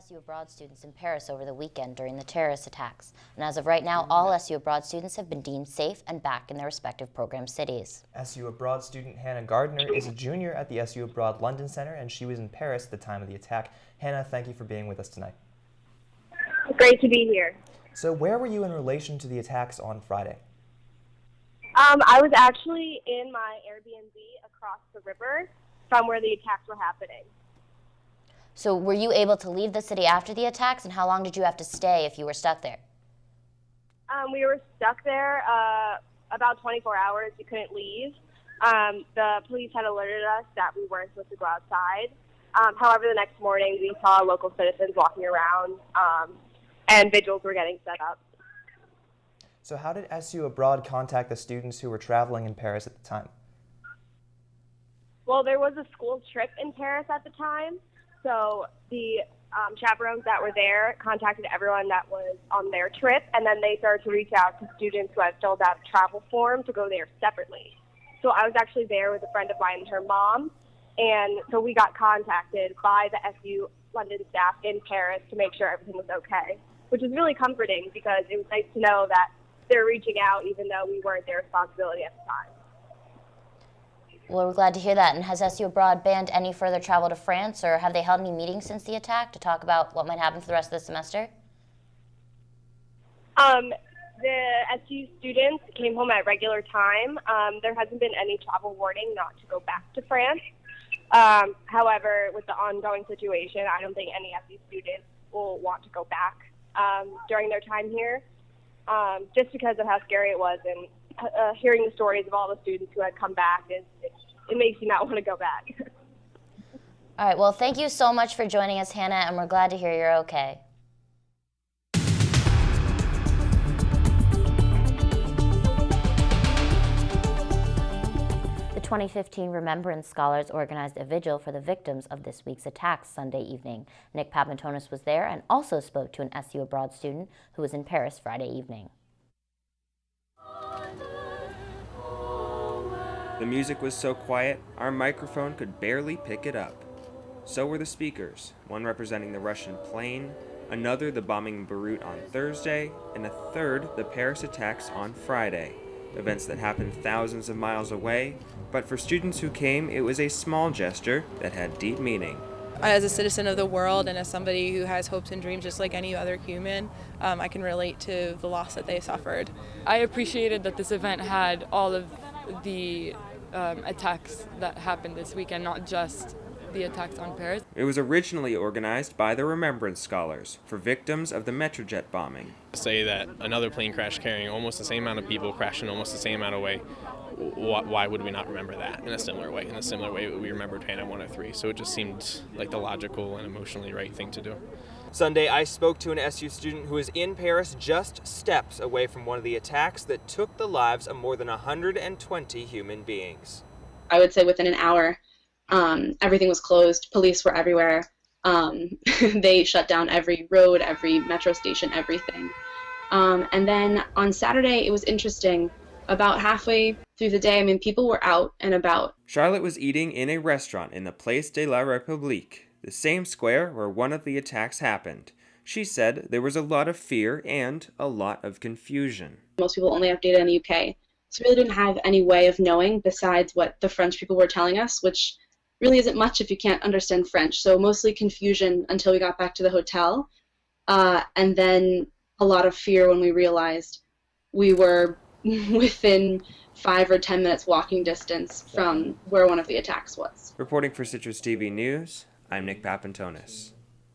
SU Abroad students in Paris over the weekend during the terrorist attacks. And as of right now, all SU Abroad students have been deemed safe and back in their respective program cities. SU Abroad student Hannah Gardner is a junior at the SU Abroad London Center, and she was in Paris at the time of the attack. Hannah, thank you for being with us tonight. Great to be here. So where were you in relation to the attacks on Friday? I was actually in my Airbnb across the river from where the attacks were happening. So were you able to leave the city after the attacks, and how long did you have to stay if you were stuck there? We were stuck there about 24 hours. We couldn't leave. The police had alerted us that we weren't supposed to go outside. However, the next morning we saw local citizens walking around and vigils were getting set up. So how did SU Abroad contact the students who were traveling in Paris at the time? Well, there was a school trip in Paris at the time, so the chaperones that were there contacted everyone that was on their trip, and then they started to reach out to students who had filled out a travel form to go there separately. So I was actually there with a friend of mine and her mom, and so we got contacted by the SU London staff in Paris to make sure everything was okay, which was really comforting because it was nice to know that they're reaching out even though we weren't their responsibility at the time. Well, we're glad to hear that. And has SU Abroad banned any further travel to France, or have they held any meetings since the attack to talk about what might happen for the rest of the semester? The SU students came home at regular time. There hasn't been any travel warning not to go back to France. However, with the ongoing situation, I don't think any SU students will want to go back during their time here, just because of how scary it was, and hearing the stories of all the students who had come back, it makes you not want to go back. All right, well, thank you so much for joining us, Hannah, and we're glad to hear you're okay. The 2015 Remembrance Scholars organized a vigil for the victims of this week's attacks Sunday evening. Nick Papantonis was there and also spoke to an SU Abroad student who was in Paris Friday evening. The music was so quiet, our microphone could barely pick it up. So were the speakers, one representing the Russian plane, another the bombing in Beirut on Thursday, and a third the Paris attacks on Friday. Events that happened thousands of miles away, but for students who came, it was a small gesture that had deep meaning. As a citizen of the world and as somebody who has hopes and dreams just like any other human, I can relate to the loss that they suffered. I appreciated that this event had all of the attacks that happened this weekend, not just the attacks on Paris. It was originally organized by the Remembrance Scholars for victims of the Metrojet bombing. Say that another plane crash carrying almost the same amount of people crashed in almost the same amount of way. Why would we not remember that in a similar way? In a similar way we remembered Hannah 103. So it just seemed like the logical and emotionally right thing to do. Sunday, I spoke to an SU student who was in Paris just steps away from one of the attacks that took the lives of more than 120 human beings. I would say within an hour, everything was closed. Police were everywhere. They shut down every road, every metro station, everything. And then on Saturday, it was interesting. About halfway through the day, people were out and about. Charlotte was eating in a restaurant in the Place de la République, the same square where one of the attacks happened. She said there was a lot of fear and a lot of confusion. Most people only have data in the UK, so we really didn't have any way of knowing besides what the French people were telling us, which really isn't much if you can't understand French. So mostly confusion until we got back to the hotel, and then a lot of fear when we realized we were within 5 or 10 minutes walking distance from where one of the attacks was. Reporting for CitrusTV News, I'm Nick Papantonis.